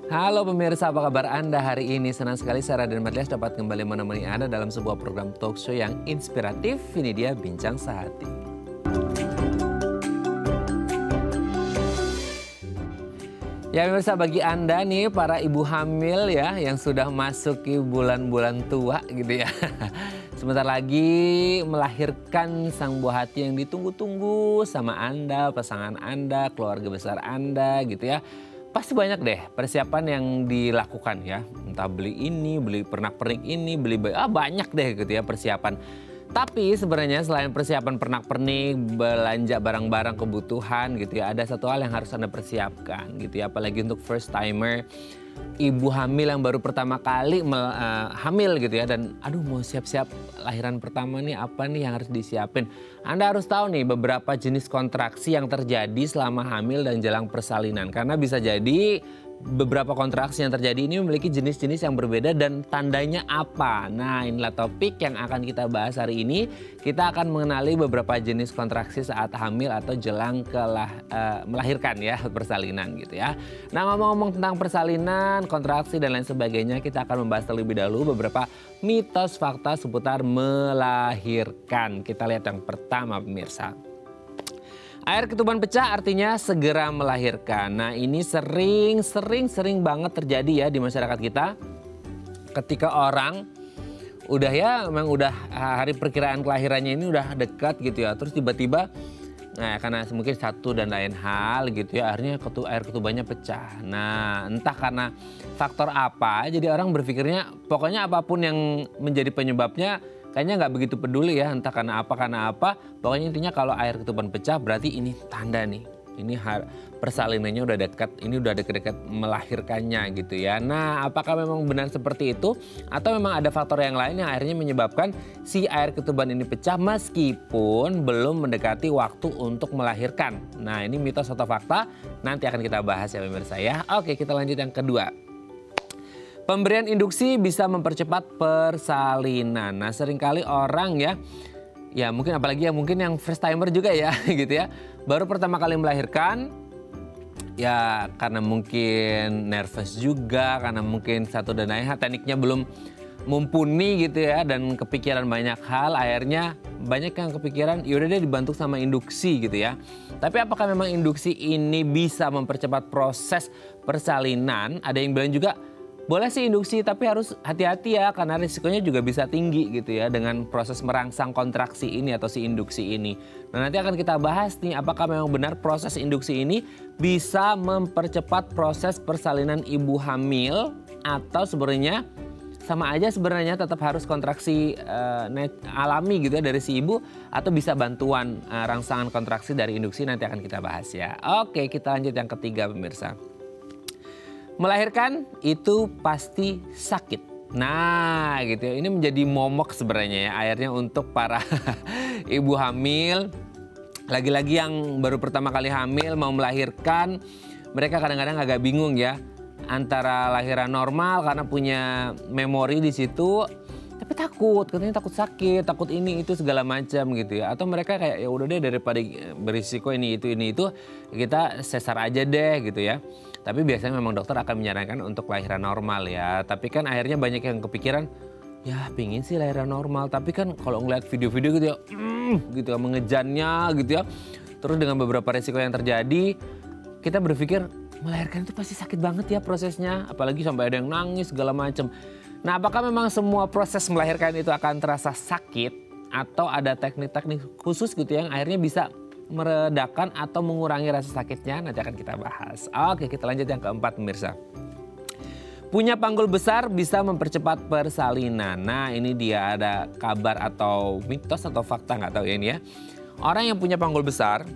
Halo pemirsa, apa kabar Anda hari ini? Senang sekali saya Raden Madlias dapat kembali menemani Anda dalam sebuah program talk show yang inspiratif. Ini dia Bincang Sehati. Ya pemirsa, bagi Anda nih para ibu hamil ya yang sudah masuk ke bulan-bulan tua gitu ya. Sebentar lagi melahirkan sang buah hati yang ditunggu-tunggu sama Anda, pasangan Anda, keluarga besar Anda gitu ya. Pasti banyak deh persiapan yang dilakukan ya. Entah beli ini, beli pernak-pernik ini, banyak deh gitu ya persiapan. Tapi sebenarnya selain persiapan pernak-pernik, belanja barang-barang kebutuhan gitu ya, ada satu hal yang harus Anda persiapkan gitu ya, apalagi untuk first timer, ibu hamil yang baru pertama kali hamil gitu ya, dan aduh mau siap-siap lahiran pertama nih, apa nih yang harus disiapin. Anda harus tahu nih beberapa jenis kontraksi yang terjadi selama hamil dan jelang persalinan, karena bisa jadi beberapa kontraksi yang terjadi ini memiliki jenis-jenis yang berbeda dan tandanya apa. Nah, inilah topik yang akan kita bahas hari ini. Kita akan mengenali beberapa jenis kontraksi saat hamil atau jelang melahirkan ya, persalinan gitu ya. Nah, ngomong-ngomong tentang persalinan, kontraksi dan lain sebagainya, kita akan membahas terlebih dahulu beberapa mitos fakta seputar melahirkan. Kita lihat yang pertama pemirsa. Air ketuban pecah artinya segera melahirkan. Nah, ini sering banget terjadi ya di masyarakat kita. Ketika orang memang udah hari perkiraan kelahirannya ini udah dekat gitu ya. Terus tiba-tiba karena mungkin satu dan lain hal gitu ya, akhirnya air ketubannya pecah. Nah, entah karena faktor apa, jadi orang berpikirnya pokoknya apapun yang menjadi penyebabnya kayaknya nggak begitu peduli ya, entah karena apa. Pokoknya intinya kalau air ketuban pecah berarti ini tanda nih. Ini persalinannya udah dekat, ini udah deket-deket melahirkannya gitu ya. Nah, apakah memang benar seperti itu? Atau memang ada faktor yang lain yang akhirnya menyebabkan si air ketuban ini pecah meskipun belum mendekati waktu untuk melahirkan. Nah, ini mitos atau fakta? Nanti akan kita bahas ya pemirsa ya. Oke, kita lanjut yang kedua. Pemberian induksi bisa mempercepat persalinan. Nah, seringkali orang ya mungkin apalagi yang first timer juga ya gitu ya. Baru pertama kali melahirkan ya karena mungkin nervous juga, karena mungkin satu dan lain hal tekniknya belum mumpuni gitu ya, dan kepikiran banyak hal, akhirnya banyak yang kepikiran yaudah deh dibantu sama induksi gitu ya. Tapi apakah memang induksi ini bisa mempercepat proses persalinan? Ada yang bilang juga boleh sih induksi, tapi harus hati-hati ya karena risikonya juga bisa tinggi gitu ya dengan proses merangsang kontraksi ini atau si induksi ini. Nah, nanti akan kita bahas nih apakah memang benar proses induksi ini bisa mempercepat proses persalinan ibu hamil atau sebenarnya sama aja sebenarnya tetap harus kontraksi alami gitu ya dari si ibu, atau bisa bantuan rangsangan kontraksi dari induksi. Nanti akan kita bahas ya. Oke, kita lanjut yang ketiga pemirsa. Melahirkan itu pasti sakit. Nah gitu ya, ini menjadi momok sebenarnya ya akhirnya untuk para ibu hamil. Lagi-lagi yang baru pertama kali hamil mau melahirkan, mereka kadang-kadang agak bingung ya. Antara lahiran normal karena punya memori di situ, tapi katanya takut sakit, takut ini itu segala macam gitu ya. Atau mereka kayak ya udah deh daripada berisiko ini itu kita sesar aja deh gitu ya. Tapi biasanya memang dokter akan menyarankan untuk lahiran normal ya. Tapi kan akhirnya banyak yang kepikiran, ya pingin sih lahiran normal. Tapi kan kalau ngeliat video-video gitu ya, gitu ya mengejannya gitu ya. Terus dengan beberapa resiko yang terjadi, kita berpikir melahirkan itu pasti sakit banget ya prosesnya. Apalagi sampai ada yang nangis segala macam. Nah, apakah memang semua proses melahirkan itu akan terasa sakit? Atau ada teknik-teknik khusus gitu yang akhirnya bisa meredakan atau mengurangi rasa sakitnya? Nanti akan kita bahas. Oke, kita lanjut yang keempat pemirsa. Punya panggul besar bisa mempercepat persalinan. Nah, ini dia ada kabar atau mitos atau fakta nggak tahu ya ini ya. Orang yang punya panggul besar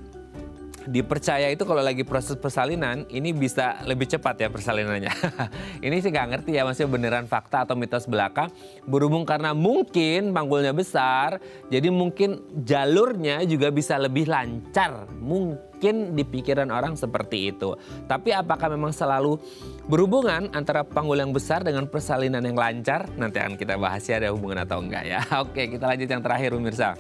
dipercaya itu kalau lagi proses persalinan ini bisa lebih cepat ya persalinannya. Ini sih nggak ngerti ya maksudnya beneran fakta atau mitos belaka. Berhubung karena mungkin panggulnya besar, jadi mungkin jalurnya juga bisa lebih lancar. Mungkin di pikiran orang seperti itu. Tapi apakah memang selalu berhubungan antara panggul yang besar dengan persalinan yang lancar? Nanti akan kita bahas ya ada hubungan atau enggak ya. Oke, kita lanjut yang terakhir pemirsa.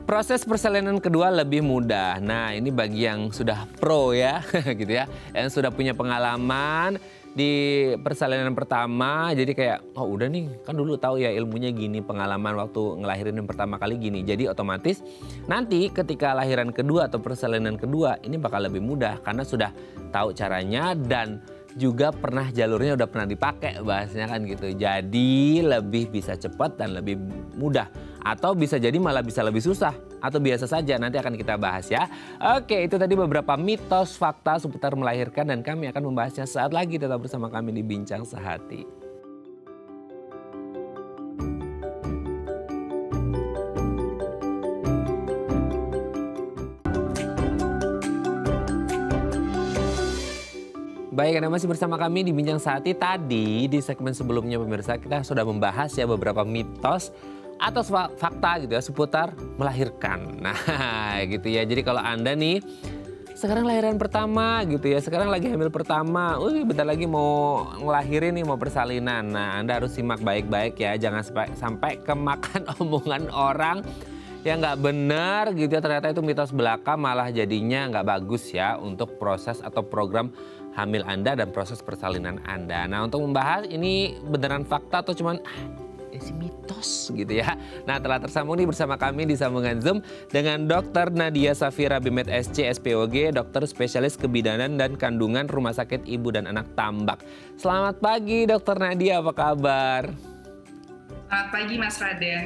proses persalinan kedua lebih mudah. Nah, ini bagi yang sudah pro ya, gitu ya, yang sudah punya pengalaman di persalinan pertama. Jadi kayak, oh udah nih, kan dulu tahu ya ilmunya gini, pengalaman waktu ngelahirin yang pertama kali gini. Jadi otomatis nanti ketika lahiran kedua atau persalinan kedua ini bakal lebih mudah karena sudah tahu caranya dan juga pernah jalurnya udah pernah dipakai bahasanya kan gitu. Jadi lebih bisa cepat dan lebih mudah. Atau bisa jadi malah bisa lebih susah. Atau biasa saja, nanti akan kita bahas ya. Oke, itu tadi beberapa mitos fakta seputar melahirkan dan kami akan membahasnya saat lagi. Tetap bersama kami di Bincang Sehati. Baik, Anda masih bersama kami di Bincang Sehati. Tadi di segmen sebelumnya pemirsa kita sudah membahas ya beberapa mitos atau fakta gitu ya seputar melahirkan. Nah gitu ya, jadi kalau Anda nih sekarang lahiran pertama gitu ya, sekarang lagi hamil pertama, bentar lagi mau ngelahirin nih, mau persalinan. Nah Anda harus simak baik-baik ya, jangan sampai kemakan omongan orang yang nggak benar gitu ya, ternyata itu mitos belaka malah jadinya nggak bagus ya untuk proses atau program hamil Anda dan proses persalinan Anda. Nah untuk membahas ini beneran fakta atau cuman isi mitos gitu ya. Nah telah tersambung nih bersama kami di sambungan Zoom dengan Dr. Nadia Safira Bimet SC SPOG, dokter spesialis kebidanan dan kandungan Rumah Sakit Ibu dan Anak Tambak. Selamat pagi Dr. Nadia, apa kabar? Selamat pagi Mas Raden.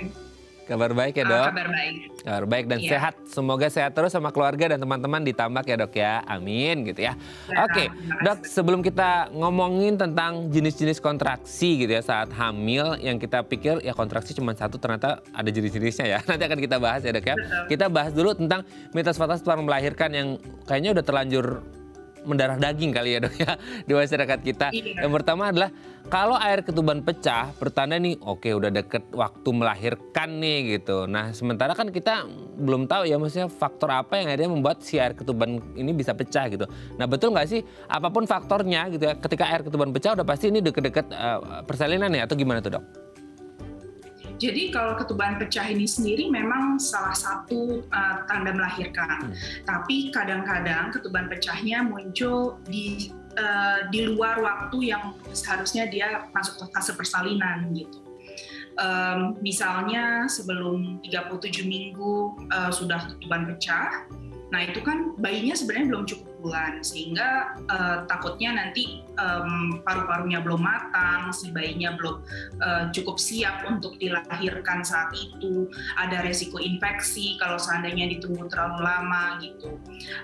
Kabar baik ya dok? Kabar baik. Kabar baik dan sehat. Semoga sehat terus sama keluarga dan teman-teman di Tambak ya dok ya. Amin gitu ya. Oke dok, sebelum kita ngomongin tentang jenis-jenis kontraksi gitu ya saat hamil, yang kita pikir ya kontraksi cuma satu, ternyata ada jenis-jenisnya ya. Nanti akan kita bahas ya dok ya. Kita bahas dulu tentang mitos fakta seputar melahirkan yang kayaknya udah terlanjur mendarah daging kali ya dok ya di masyarakat kita. Yang pertama adalah kalau air ketuban pecah pertanda nih oke udah deket waktu melahirkan nih gitu. Nah sementara kan kita belum tahu ya maksudnya faktor apa yang akhirnya membuat si air ketuban ini bisa pecah gitu. Nah betul nggak sih apapun faktornya gitu ya, ketika air ketuban pecah udah pasti ini deket-deket persalinan ya atau gimana tuh dok? Jadi kalau ketuban pecah ini sendiri memang salah satu tanda melahirkan. Tapi kadang-kadang ketuban pecahnya muncul di luar waktu yang seharusnya dia masuk ke fase persalinan gitu. Misalnya sebelum 37 minggu sudah ketuban pecah. Nah itu kan bayinya sebenarnya belum cukup bulan, sehingga takutnya nanti paru-parunya belum matang, si bayinya belum cukup siap untuk dilahirkan saat itu, ada resiko infeksi kalau seandainya ditunggu terlalu lama gitu.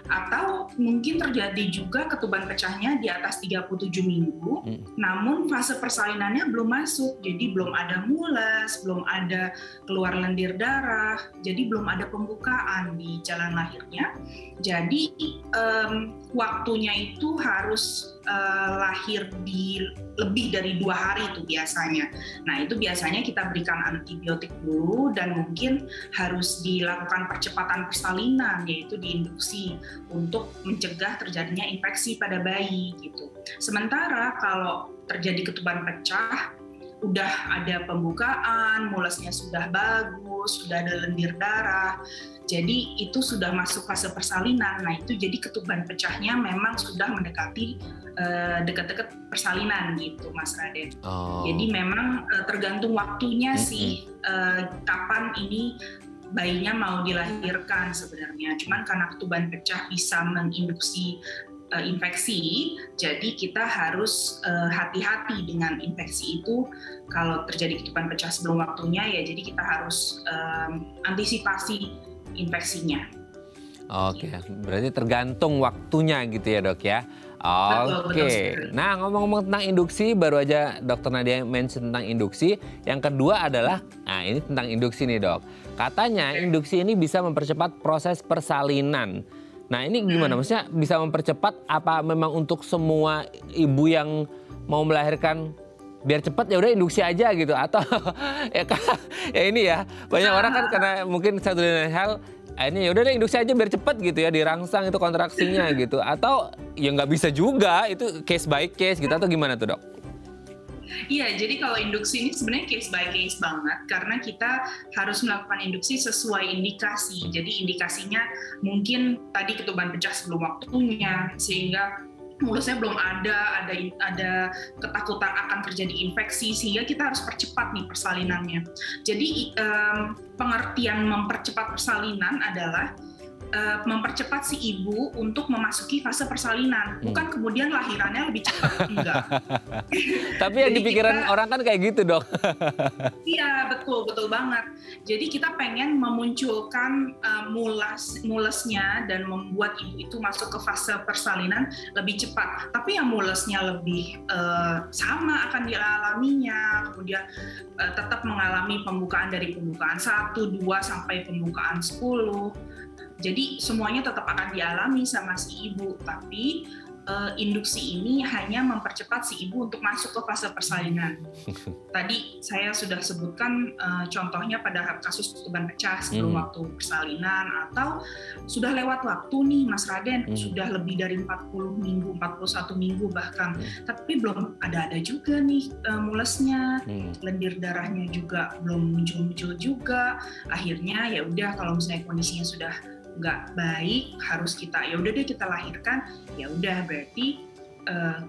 Atau mungkin terjadi juga ketuban pecahnya di atas 37 minggu, namun fase persalinannya belum masuk, jadi belum ada mulas, belum ada keluar lendir darah, jadi belum ada pembukaan di jalan lahirnya. Jadi waktunya itu harus lahir di lebih dari 2 hari itu biasanya. Nah itu biasanya kita berikan antibiotik dulu dan mungkin harus dilakukan percepatan persalinan, yaitu diinduksi untuk mencegah terjadinya infeksi pada bayi gitu. Sementara kalau terjadi ketuban pecah, udah ada pembukaan, mulasnya sudah bagus, sudah ada lendir darah, jadi itu sudah masuk fase persalinan. Nah itu jadi ketuban pecahnya memang sudah mendekati dekat-dekat persalinan gitu Mas Raden. Jadi memang tergantung waktunya sih kapan ini bayinya mau dilahirkan sebenarnya. Cuman karena ketuban pecah bisa menginduksi infeksi, jadi kita harus hati-hati dengan infeksi itu. Kalau terjadi ketuban pecah sebelum waktunya ya jadi kita harus antisipasi infeksinya. Oke, berarti tergantung waktunya gitu ya dok ya. Oke, nah ngomong-ngomong tentang induksi, baru aja dokter Nadia mention tentang induksi. Yang kedua adalah, nah ini tentang induksi nih dok. Katanya induksi ini bisa mempercepat proses persalinan. Nah ini gimana? Maksudnya bisa mempercepat apa memang untuk semua ibu yang mau melahirkan biar cepat ya udah induksi aja gitu, atau ya ini ya banyak orang kan karena mungkin satu dan lain hal ini ya udah induksi aja biar cepat gitu ya, dirangsang itu kontraksinya gitu, atau ya nggak bisa juga, itu case by case gitu atau gimana tuh dok? Iya, jadi kalau induksi ini sebenarnya case by case banget karena kita harus melakukan induksi sesuai indikasi. Jadi indikasinya mungkin tadi ketuban pecah sebelum waktunya sehingga mulusnya belum ada ketakutan akan terjadi infeksi sehingga kita harus percepat nih persalinannya. Jadi pengertian mempercepat persalinan adalah mempercepat si ibu untuk memasuki fase persalinan, bukan kemudian lahirannya lebih cepat, enggak. Tapi yang dipikiran orang kan kayak gitu, Dok. Iya, betul banget. Jadi kita pengen memunculkan mulesnya dan membuat ibu itu masuk ke fase persalinan lebih cepat. Tapi yang mulesnya lebih sama akan dialaminya, kemudian tetap mengalami pembukaan dari pembukaan 1, 2 sampai pembukaan 10. Jadi semuanya tetap akan dialami sama si ibu, tapi induksi ini hanya mempercepat si ibu untuk masuk ke fase persalinan. Tadi saya sudah sebutkan contohnya pada kasus ketuban pecah sebelum waktu persalinan, atau sudah lewat waktu nih Mas Raden, sudah lebih dari 40 minggu, 41 minggu bahkan, tapi belum ada juga nih mulesnya, lendir darahnya juga belum muncul juga. Akhirnya ya udah, kalau misalnya kondisinya sudah nggak baik, harus kita lahirkan, ya udah berarti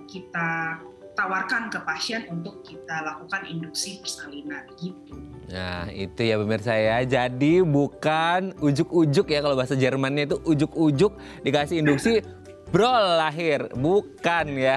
kita tawarkan ke pasien untuk kita lakukan induksi persalinan gitu. Nah itu ya pemirsa ya, jadi bukan ujuk-ujuk ya, kalau bahasa Jermannya itu ujuk-ujuk dikasih induksi brol lahir, bukan ya.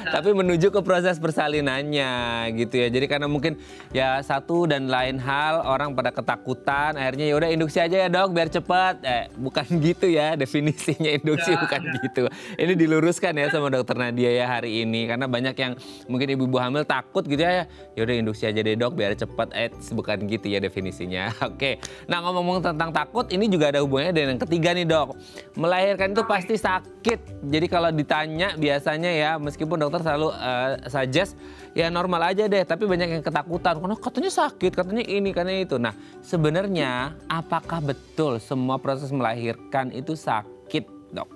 Tapi menuju ke proses persalinannya gitu ya. Jadi karena mungkin ya satu dan lain hal orang pada ketakutan, akhirnya ya udah induksi aja ya dok biar cepat. Bukan gitu ya definisinya induksi, bukan gitu. Ini diluruskan ya sama dokter Nadia ya hari ini, karena banyak yang mungkin ibu-ibu hamil takut gitu ya. Ya udah induksi aja deh dok biar cepat. Bukan gitu ya definisinya. Oke. Nah ngomong-ngomong tentang takut, ini juga ada hubungannya dengan yang ketiga nih dok. Melahirkan itu pasti sakit. Jadi kalau ditanya biasanya ya, meskipun dokter selalu suggest ya normal aja deh, tapi banyak yang ketakutan karena katanya sakit, katanya ini, katanya itu. Nah sebenarnya apakah betul semua proses melahirkan itu sakit, dok?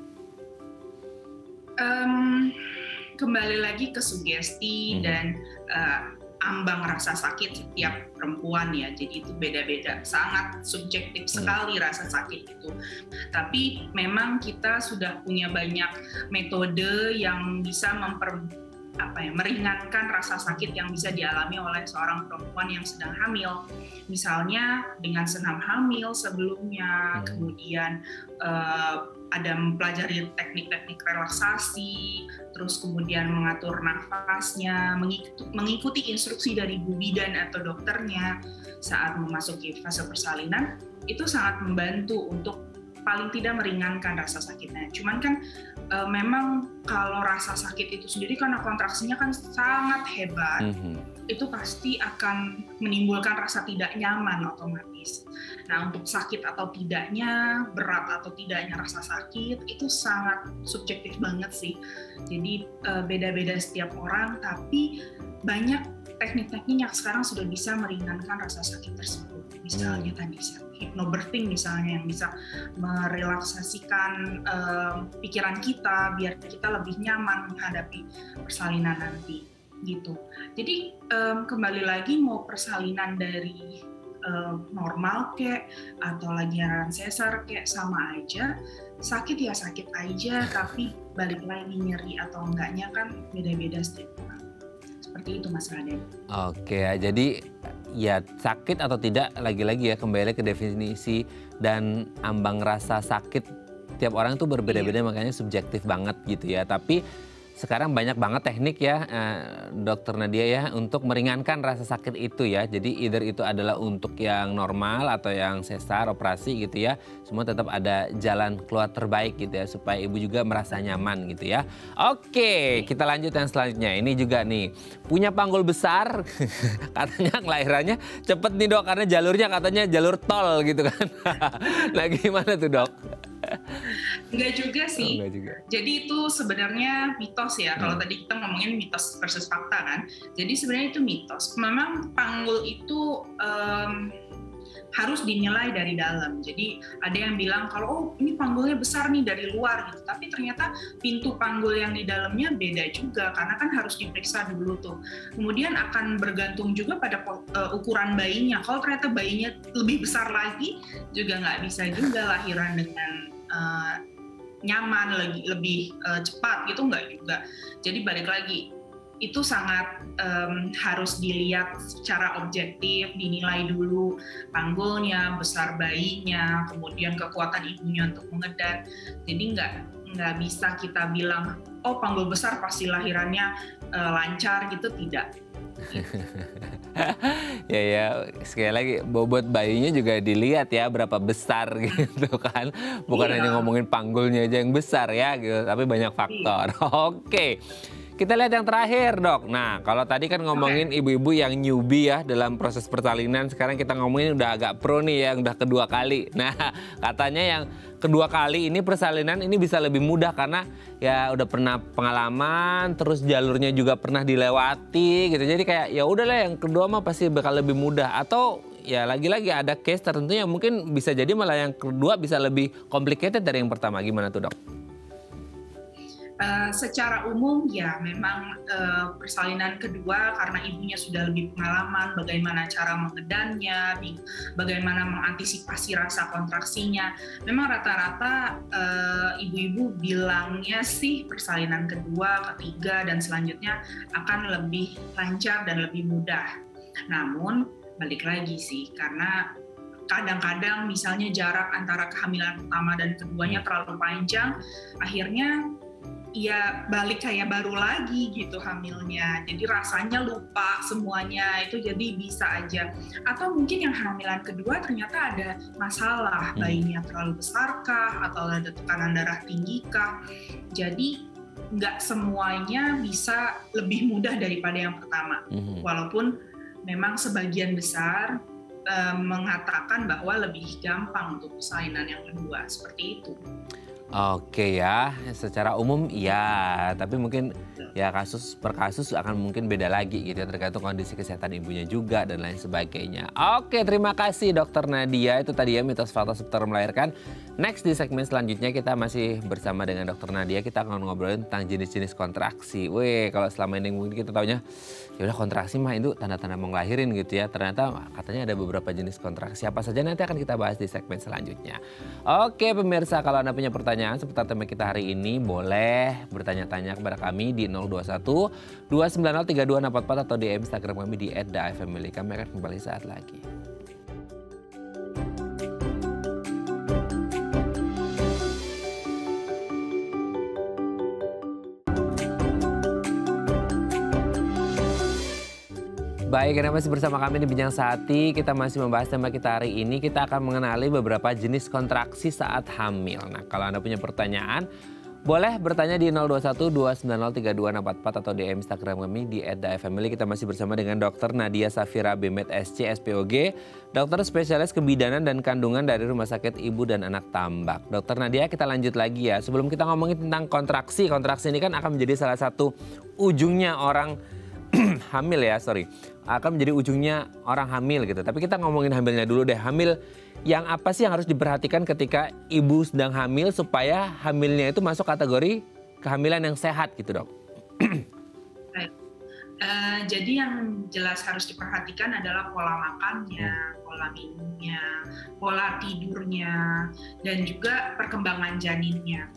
Kembali lagi ke sugesti dan ambang rasa sakit setiap perempuan ya, jadi itu beda-beda, sangat subjektif sekali rasa sakit itu. Tapi memang kita sudah punya banyak metode yang bisa meringankan rasa sakit yang bisa dialami oleh seorang perempuan yang sedang hamil. Misalnya dengan senam hamil sebelumnya, kemudian ada mempelajari teknik-teknik relaksasi, terus kemudian mengatur nafasnya, mengikuti instruksi dari bu bidan atau dokternya saat memasuki fase persalinan, itu sangat membantu untuk paling tidak meringankan rasa sakitnya. Cuman kan memang kalau rasa sakit itu sendiri karena kontraksinya kan sangat hebat, itu pasti akan menimbulkan rasa tidak nyaman otomatis. Nah untuk sakit atau tidaknya, berat atau tidaknya rasa sakit, itu sangat subjektif banget sih. Jadi beda-beda setiap orang, tapi banyak teknik-teknik yang sekarang sudah bisa meringankan rasa sakit tersebut. Misalnya tadi hypnobirthing misalnya, yang bisa merelaksasikan pikiran kita biar kita lebih nyaman menghadapi persalinan nanti gitu. Jadi kembali lagi mau persalinan dari normal kek atau lahiran sesar kek, sama aja. Sakit ya sakit aja, tapi balik lagi nyeri atau enggaknya kan beda-beda setiap orang. Seperti itu Mas Raden. Oke, jadi ya sakit atau tidak lagi-lagi ya kembali ke definisi dan ambang rasa sakit tiap orang tuh berbeda-beda, makanya subjektif banget gitu ya. Tapi sekarang banyak banget teknik ya dokter Nadia ya untuk meringankan rasa sakit itu ya. Jadi either itu adalah untuk yang normal atau yang sesar, operasi gitu ya. Semua tetap ada jalan keluar terbaik gitu ya, supaya ibu juga merasa nyaman gitu ya. Oke, kita lanjut yang selanjutnya. Ini juga nih punya panggul besar katanya kelahirannya cepet nih dok, karena jalurnya katanya jalur tol gitu kan. Nah gimana tuh dok? Enggak juga sih. Enggak juga. Jadi itu sebenarnya mitos ya. Kalau tadi kita ngomongin mitos versus fakta kan. Jadi sebenarnya itu mitos. Memang panggul itu harus dinilai dari dalam. Jadi ada yang bilang kalau oh ini panggulnya besar nih dari luar gitu, tapi ternyata pintu panggul yang di dalamnya beda juga karena kan harus diperiksa dulu tuh. Kemudian akan bergantung juga pada ukuran bayinya. Kalau ternyata bayinya lebih besar lagi juga nggak bisa juga lahiran dengan nyaman, lebih cepat gitu, nggak juga. Jadi balik lagi, itu sangat harus dilihat secara objektif, dinilai dulu panggulnya, besar bayinya, kemudian kekuatan ibunya untuk mengedan. Jadi nggak bisa kita bilang, oh panggul besar pasti lahirannya lancar gitu, tidak. Ya, sekali lagi bobot bayinya juga dilihat ya berapa besar gitu kan. Bukan hanya ngomongin panggulnya aja yang besar ya gitu, tapi banyak faktor. Oke. Kita lihat yang terakhir, Dok. Nah, kalau tadi kan ngomongin ibu-ibu yang newbie ya dalam proses persalinan, sekarang kita ngomongin udah agak pro nih, yang udah kedua kali. Nah, katanya yang kedua kali ini persalinan ini bisa lebih mudah karena ya udah pernah pengalaman, terus jalurnya juga pernah dilewati gitu. Jadi kayak ya udahlah yang kedua mah pasti bakal lebih mudah. Atau ya lagi-lagi ada case tertentu yang mungkin bisa jadi malah yang kedua bisa lebih complicated dari yang pertama. Gimana tuh, Dok? Secara umum ya memang persalinan kedua karena ibunya sudah lebih pengalaman bagaimana cara mengedannya, bagaimana mengantisipasi rasa kontraksinya. Memang rata-rata ibu-ibu bilangnya sih persalinan kedua, ketiga dan selanjutnya akan lebih lancar dan lebih mudah. Namun balik lagi sih karena kadang-kadang misalnya jarak antara kehamilan pertama dan keduanya terlalu panjang, akhirnya ya balik kayak baru lagi gitu hamilnya. Jadi rasanya lupa semuanya, itu jadi bisa aja. Atau mungkin yang hamilan kedua ternyata ada masalah, bayinya terlalu besar kah, atau ada tekanan darah tinggi kah. Jadi nggak semuanya bisa lebih mudah daripada yang pertama. Walaupun memang sebagian besar mengatakan bahwa lebih gampang untuk persalinan yang kedua, seperti itu. Oke ya, secara umum iya, tapi mungkin ya kasus per kasus akan mungkin beda lagi gitu ya, tergantung kondisi kesehatan ibunya juga dan lain sebagainya. Oke, terima kasih Dokter Nadia, itu tadi ya mitos fakta seputar melahirkan. Next di segmen selanjutnya kita masih bersama dengan Dokter Nadia, kita akan ngobrolin tentang jenis-jenis kontraksi. Wih, kalau selama ini mungkin kita taunya ya udah kontraksi mah itu tanda-tanda mau ngelahirin gitu ya. Ternyata katanya ada beberapa jenis kontraksi. Apa saja nanti akan kita bahas di segmen selanjutnya. Oke pemirsa, kalau Anda punya pertanyaan seputar tema kita hari ini, boleh bertanya-tanya kepada kami di 021 290 3244 atau di Instagram kami di @daifamily. Kami akan kembali saat lagi. Baik, Anda masih bersama kami di Bincang Sehati. Kita masih membahas tema kita hari ini. Kita akan mengenali beberapa jenis kontraksi saat hamil. Nah, kalau Anda punya pertanyaan, boleh bertanya di 021 290 3244 atau di Instagram kami di @daifamily. Kita masih bersama dengan Dr. Nadia Safira BMed SC SPOG, dokter spesialis kebidanan dan kandungan dari Rumah Sakit Ibu dan Anak Tambak. Dokter Nadia, kita lanjut lagi ya. Sebelum kita ngomongin tentang kontraksi, kontraksi ini kan akan menjadi salah satu ujungnya orang hamil ya, akan menjadi ujungnya orang hamil gitu. Tapi kita ngomongin hamilnya dulu deh. Hamil yang apa sih yang harus diperhatikan ketika ibu sedang hamil supaya hamilnya itu masuk kategori kehamilan yang sehat gitu, Dok? Jadi yang jelas harus diperhatikan adalah pola makannya, pola minumnya, pola tidurnya, dan juga perkembangan janinnya.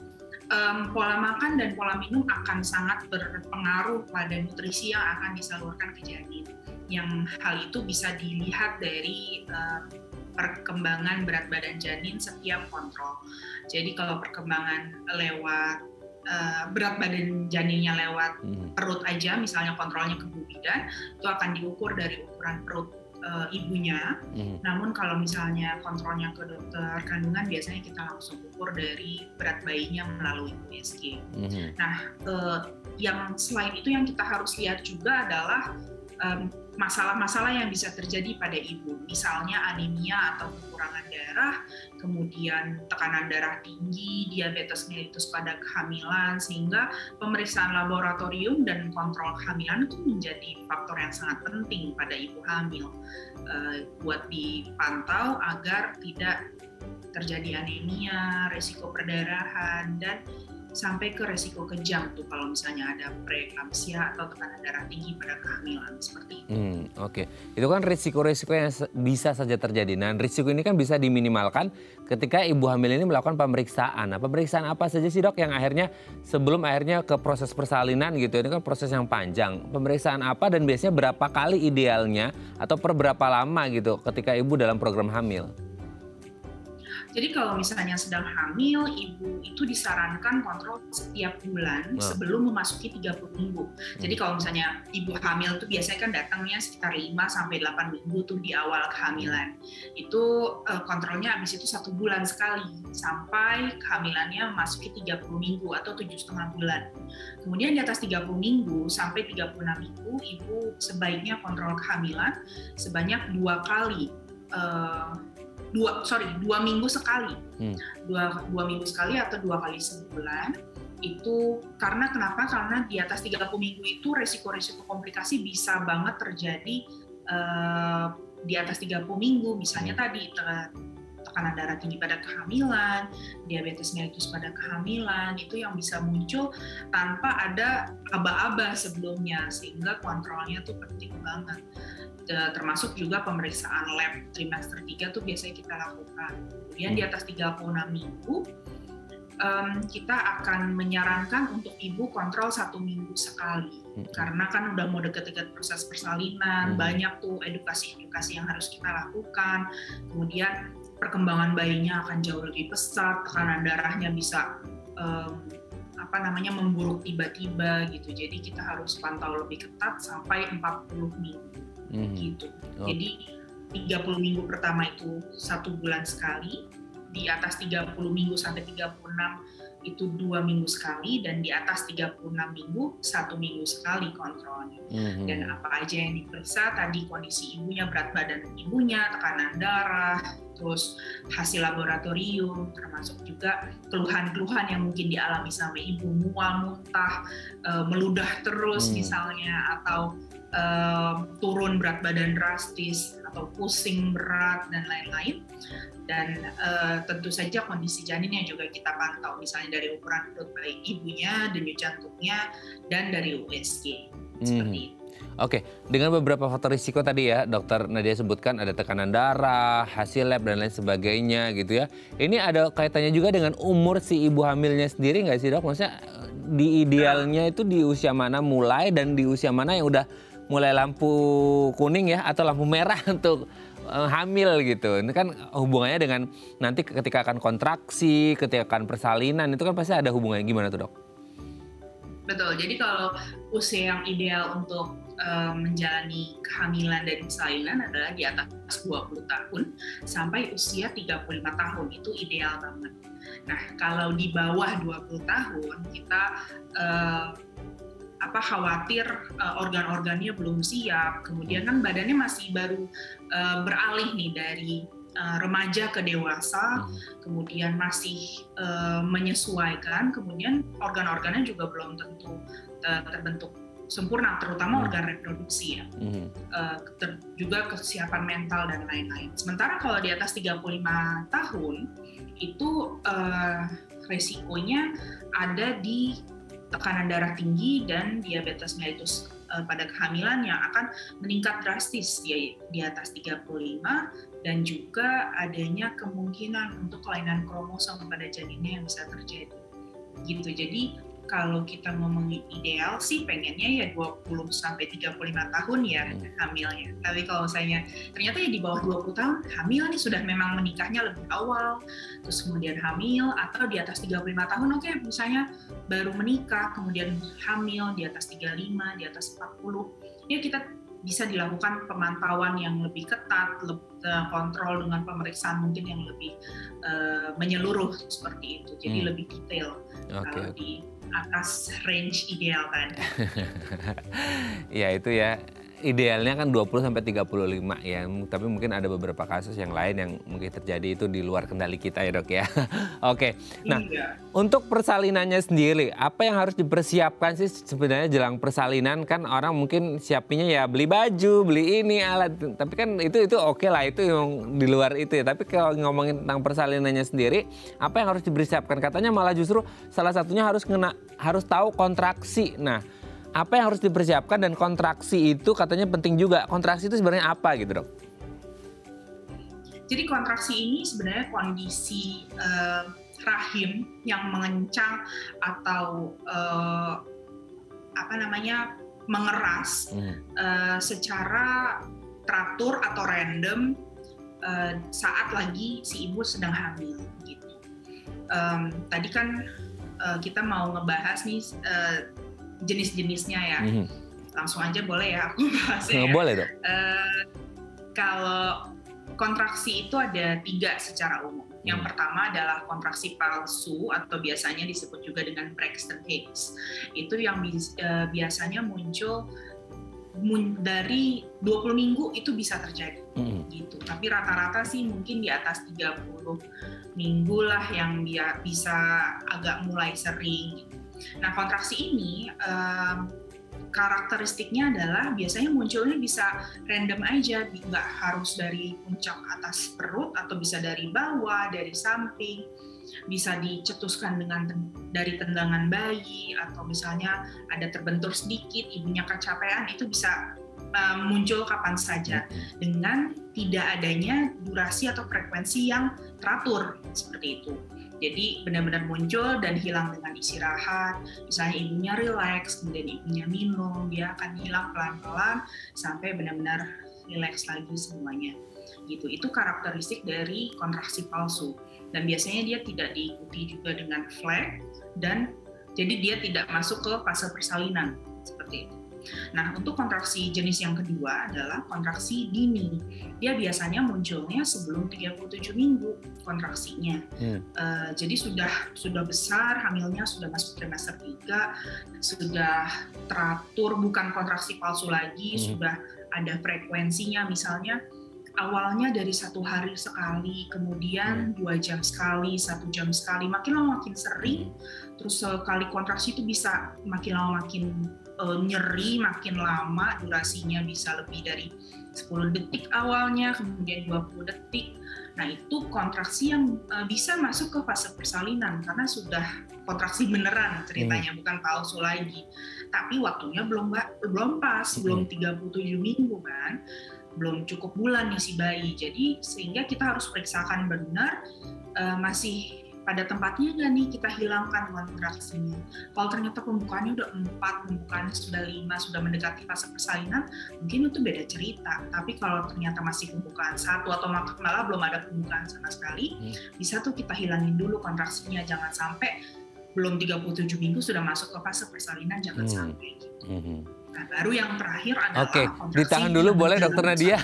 Pola makan dan pola minum akan sangat berpengaruh pada nutrisi yang akan disalurkan ke janin. Yang hal itu bisa dilihat dari perkembangan berat badan janin setiap kontrol. Jadi kalau perkembangan lewat berat badan janinnya lewat perut aja, misalnya kontrolnya ke bu bidan, itu akan diukur dari ukuran perut ibunya. Namun kalau misalnya kontrolnya ke dokter kandungan, biasanya kita langsung ukur dari berat bayinya melalui USG. Nah, yang selain itu yang kita harus lihat juga adalah masalah-masalah yang bisa terjadi pada ibu, misalnya anemia atau kekurangan darah, kemudian tekanan darah tinggi, diabetes mellitus pada kehamilan, sehingga pemeriksaan laboratorium dan kontrol kehamilan itu menjadi faktor yang sangat penting pada ibu hamil, buat dipantau agar tidak terjadi anemia, resiko perdarahan, dan sampai ke resiko kejang tuh kalau misalnya ada preeklamsia atau tekanan darah tinggi pada kehamilan seperti itu. Oke. Itu kan risiko-risiko yang bisa saja terjadi. Nah, risiko ini kan bisa diminimalkan ketika ibu hamil ini melakukan pemeriksaan. Nah, pemeriksaan apa saja sih dok yang akhirnya sebelum akhirnya ke proses persalinan gitu? Ini kan proses yang panjang. Pemeriksaan apa dan biasanya berapa kali idealnya atau per berapa lama gitu ketika ibu dalam program hamil? Jadi kalau misalnya sedang hamil, ibu itu disarankan kontrol setiap bulan sebelum memasuki 30 minggu. Jadi kalau misalnya ibu hamil itu biasanya kan datangnya sekitar 5-8 minggu tuh di awal kehamilan. Itu kontrolnya habis itu 1 bulan sekali sampai kehamilannya memasuki 30 minggu atau 7,5 bulan. Kemudian di atas 30 minggu sampai 36 minggu, ibu sebaiknya kontrol kehamilan sebanyak 2 kali. 2 minggu sekali, 2 minggu sekali atau 2 kali sebulan. Itu karena kenapa? Karena di atas 30 minggu itu resiko-resiko komplikasi bisa banget terjadi di atas 30 minggu. Misalnya tadi tekanan darah tinggi pada kehamilan, diabetes mellitus pada kehamilan, itu yang bisa muncul tanpa ada aba-aba sebelumnya, sehingga kontrolnya tuh penting banget. Termasuk juga pemeriksaan lab trimester 3 tuh biasanya kita lakukan. Kemudian di atas 36 minggu, kita akan menyarankan untuk ibu kontrol 1 minggu sekali. Karena kan udah mau deket-deket proses persalinan, banyak tuh edukasi-edukasi yang harus kita lakukan. Kemudian perkembangan bayinya akan jauh lebih pesat, tekanan darahnya bisa memburuk tiba-tiba gitu. Jadi kita harus pantau lebih ketat sampai 40 minggu. Gitu. Jadi 30 minggu pertama itu 1 bulan sekali, di atas 30 minggu sampai 36 itu 2 minggu sekali, dan di atas 36 minggu 1 minggu sekali kontrolnya. Dan apa aja yang diperiksa tadi, kondisi ibunya, berat badan ibunya, tekanan darah, terus hasil laboratorium, termasuk juga keluhan-keluhan yang mungkin dialami sama ibu, mual, muntah, meludah terus misalnya, atau turun berat badan drastis, atau pusing berat, dan lain-lain. Dan tentu saja kondisi janinnya juga kita pantau, misalnya dari ukuran perut bayi ibunya, denyut jantungnya, dan dari USG. Seperti itu. Oke, dengan beberapa faktor risiko tadi ya, Dokter Nadia sebutkan ada tekanan darah, hasil lab, dan lain sebagainya gitu ya. Ini ada kaitannya juga dengan umur si ibu hamilnya sendiri nggak sih dok? Maksudnya di idealnya itu di usia mana mulai, dan di usia mana yang udah mulai lampu kuning ya, atau lampu merah untuk hamil gitu. Ini kan hubungannya dengan nanti ketika akan kontraksi, ketika akan persalinan, itu kan pasti ada hubungannya. Gimana tuh dok? Betul, jadi kalau usia yang ideal untuk menjalani kehamilan dan persalinan adalah di atas 20 tahun sampai usia 35 tahun, itu ideal banget. Nah, kalau di bawah 20 tahun kita khawatir organ-organnya belum siap, kemudian kan badannya masih baru beralih nih dari remaja ke dewasa, kemudian masih menyesuaikan, kemudian organ-organnya juga belum tentu terbentuk sempurna, terutama organ reproduksi ya, juga kesiapan mental dan lain-lain. Sementara kalau di atas 35 tahun itu resikonya ada di tekanan darah tinggi dan diabetes mellitus pada kehamilan yang akan meningkat drastis di atas 35, dan juga adanya kemungkinan untuk kelainan kromosom pada janinnya yang bisa terjadi. Gitu. Jadi kalau kita ngomongin ideal sih pengennya ya 20 sampai 35 tahun ya hamilnya. Tapi kalau misalnya ternyata ya di bawah 20 tahun hamil nih, sudah memang menikahnya lebih awal, terus kemudian hamil, atau di atas 35 tahun oke, misalnya baru menikah kemudian hamil di atas 35, di atas 40, ya kita bisa dilakukan pemantauan yang lebih ketat, kontrol dengan pemeriksaan mungkin yang lebih menyeluruh seperti itu. Jadi lebih detail kalau di atas range ideal kan. Ya itu ya, idealnya kan 20 sampai 35 ya. Tapi mungkin ada beberapa kasus yang lain yang mungkin terjadi itu di luar kendali kita ya dok ya. Oke, nah untuk persalinannya sendiri, apa yang harus dipersiapkan sih sebenarnya jelang persalinan? Kan orang mungkin siapinnya ya beli baju, beli ini alat. Tapi kan itu oke lah, itu yang di luar itu ya. Tapi kalau ngomongin tentang persalinannya sendiri, apa yang harus dipersiapkan? Katanya malah justru salah satunya harus tahu kontraksi. Nah, apa yang harus dipersiapkan dan kontraksi itu katanya penting juga. Kontraksi itu sebenarnya apa gitu dok? Jadi kontraksi ini sebenarnya kondisi rahim yang mengencang atau mengeras secara teratur atau random saat lagi si ibu sedang hamil gitu. Tadi kan kita mau ngebahas nih jenis-jenisnya ya. Langsung aja boleh ya aku bahasnya. Boleh dong. Kalau kontraksi itu ada 3 secara umum. Yang pertama adalah kontraksi palsu atau biasanya disebut juga dengan Braxton Hicks. Itu yang biasanya muncul dari 20 minggu itu bisa terjadi gitu. Tapi rata-rata sih mungkin di atas 30 minggu lah yang dia bisa agak mulai sering gitu. Nah, kontraksi ini karakteristiknya adalah biasanya munculnya bisa random aja, nggak harus dari puncak atas perut atau bisa dari bawah, dari samping, bisa dicetuskan dari tendangan bayi atau misalnya ada terbentur sedikit, ibunya kecapean, itu bisa muncul kapan saja dengan tidak adanya durasi atau frekuensi yang teratur seperti itu. Jadi benar-benar muncul dan hilang dengan istirahat. Misalnya ibunya rileks, kemudian ibunya minum, dia akan hilang pelan-pelan sampai benar-benar rileks lagi semuanya. Gitu. Itu karakteristik dari kontraksi palsu. Dan biasanya dia tidak diikuti juga dengan flag dan jadi dia tidak masuk ke fase persalinan seperti itu. Nah, untuk kontraksi jenis yang kedua adalah kontraksi dini. Dia biasanya munculnya sebelum 37 minggu kontraksinya. Jadi sudah besar, hamilnya sudah masuk trimester 3, sudah teratur, bukan kontraksi palsu lagi, sudah ada frekuensinya, misalnya awalnya dari 1 hari sekali, kemudian 2 jam sekali, 1 jam sekali, makin lama makin sering, terus sekali kontraksi itu bisa makin lama makin nyeri, makin lama, durasinya bisa lebih dari 10 detik awalnya, kemudian 20 detik. Nah, itu kontraksi yang bisa masuk ke fase persalinan karena sudah kontraksi beneran ceritanya, bukan palsu lagi. Tapi waktunya belum pas, belum 37 minggu kan, belum cukup bulan nih si bayi. Jadi sehingga kita harus periksakan benar masih pada tempatnya nggak nih, kita hilangkan kontraksinya. Kalau ternyata pembukaannya udah 4, pembukaannya sudah 5, sudah mendekati fase persalinan, mungkin itu beda cerita. Tapi kalau ternyata masih pembukaan 1 atau malah belum ada pembukaan sama sekali, bisa tuh kita hilangin dulu kontraksinya. Jangan sampai belum 37 minggu sudah masuk ke fase persalinan, jangan sampai gitu. Nah, baru yang terakhir adalah kontraksi. Ditahan dulu boleh Dokter Nadia.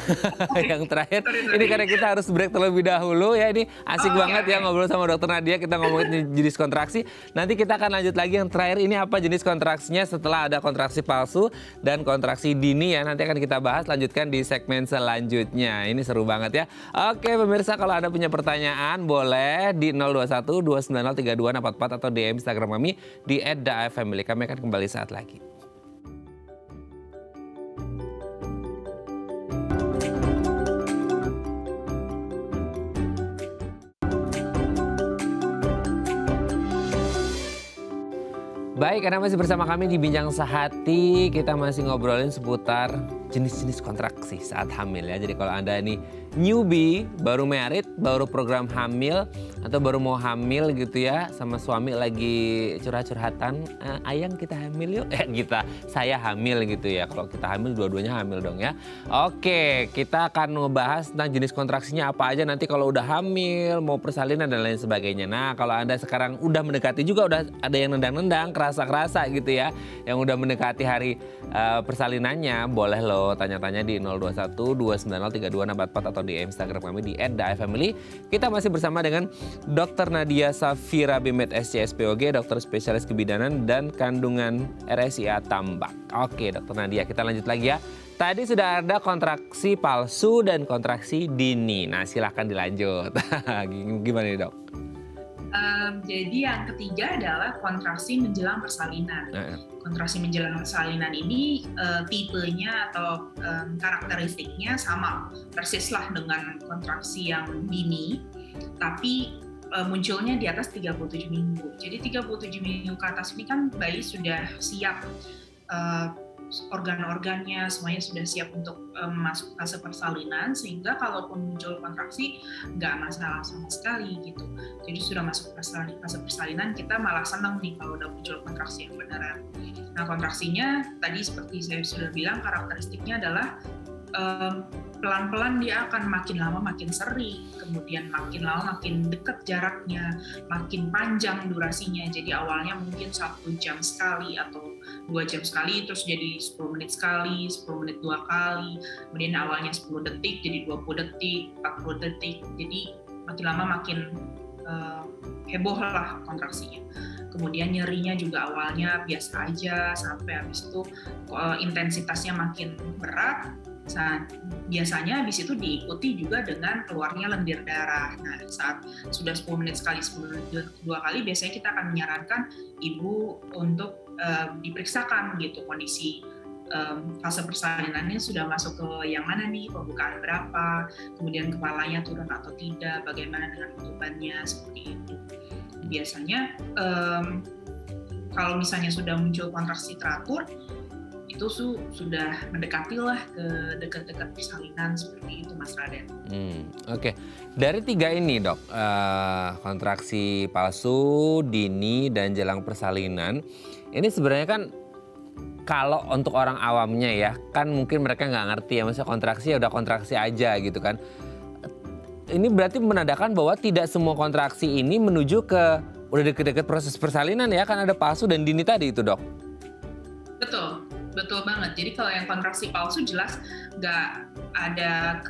Yang terakhir, ini karena kita harus break terlebih dahulu ya. Ini asik banget ya ngobrol sama Dokter Nadia. Kita ngomongin jenis kontraksi. Nanti kita akan lanjut lagi yang terakhir. Ini apa jenis kontraksinya setelah ada kontraksi palsu dan kontraksi dini ya. Nanti akan kita bahas, lanjutkan di segmen selanjutnya. Ini seru banget ya. Oke pemirsa, kalau Anda punya pertanyaan boleh di 021 290 3244 atau DM Instagram kami di @daafamily. Kami akan kembali saat lagi. Baik, karena masih bersama kami di Bincang Sehati, kita masih ngobrolin seputar jenis-jenis kontraksi saat hamil ya. Jadi kalau Anda ini newbie, baru married, baru program hamil, atau baru mau hamil gitu ya, sama suami lagi curhat-curhatan, ayang kita hamil yuk, saya hamil gitu ya. Kalau kita hamil, dua-duanya hamil dong ya. Oke, kita akan ngebahas tentang jenis kontraksinya apa aja nanti kalau udah hamil, mau persalinan dan lain sebagainya. Nah, kalau Anda sekarang udah mendekati juga, udah ada yang nendang-nendang, kerasa-kerasa gitu ya, yang udah mendekati hari persalinannya, boleh loh mau tanya-tanya di 021 290 3244 atau di Instagram kami di @daifamily. Kita masih bersama dengan Dr. Nadia Safira Bimet SCSPOG, dokter spesialis kebidanan dan kandungan RSIA Tambak. Oke, Dr. Nadia, kita lanjut lagi ya. Tadi sudah ada kontraksi palsu dan kontraksi dini. Nah, silahkan dilanjut. Gimana nih, Dok? Jadi yang ketiga adalah kontraksi menjelang persalinan. Kontraksi menjelang persalinan ini tipenya atau karakteristiknya sama persislah dengan kontraksi yang dini, tapi munculnya di atas 37 minggu. Jadi 37 minggu ke atas ini kan bayi sudah siap, organ-organnya semuanya sudah siap untuk masuk fase persalinan, sehingga kalaupun muncul kontraksi nggak masalah sama sekali gitu. Jadi sudah masuk fase persalinan, kita malah senang nih kalau udah muncul kontraksi yang beneran. Nah, kontraksinya tadi seperti saya sudah bilang, karakteristiknya adalah pelan-pelan dia akan makin lama makin sering, kemudian makin lama makin dekat jaraknya, makin panjang durasinya. Jadi awalnya mungkin 1 jam sekali atau 2 jam sekali, terus jadi 10 menit sekali, 10 menit 2 kali, kemudian awalnya 10 detik jadi 20 detik, 40 detik. Jadi makin lama makin heboh lah kontraksinya. Kemudian nyerinya juga awalnya biasa aja, sampai habis itu intensitasnya makin berat. Nah, biasanya habis itu diikuti juga dengan keluarnya lendir darah. Nah, saat sudah 10 menit sekali, 10 menit 2 kali, biasanya kita akan menyarankan ibu untuk diperiksakan gitu kondisi fase persalinannya sudah masuk ke yang mana nih, pembukaan berapa, kemudian kepalanya turun atau tidak, bagaimana dengan bebannya, seperti itu. Biasanya kalau misalnya sudah muncul kontraksi teratur, itu sudah mendekati lah ke dekat-dekat persalinan, seperti itu Mas Raden. Oke. Dari 3 ini dok, kontraksi palsu, dini, dan jelang persalinan, ini sebenarnya kan kalau untuk orang awamnya ya, kan mungkin mereka nggak ngerti ya, maksudnya kontraksi ya udah kontraksi aja gitu kan. Ini berarti menandakan bahwa tidak semua kontraksi ini menuju ke udah deket-deket proses persalinan ya, kan ada palsu dan dini tadi itu dok. Betul banget. Jadi kalau yang kontraksi palsu jelas nggak ada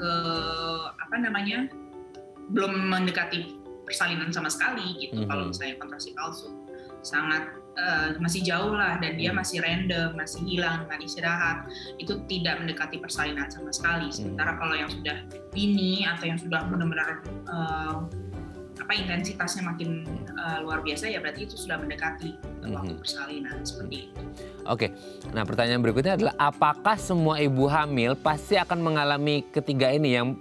belum mendekati persalinan sama sekali gitu. Kalau misalnya kontraksi palsu sangat masih jauh lah, dan dia masih random, masih hilang dengan istirahat, itu tidak mendekati persalinan sama sekali. Sementara kalau yang sudah dini atau yang sudah benar-benar intensitasnya makin luar biasa, ya berarti itu sudah mendekati waktu persalinan, seperti itu. Oke, nah pertanyaan berikutnya adalah apakah semua ibu hamil pasti akan mengalami ketiga ini, yang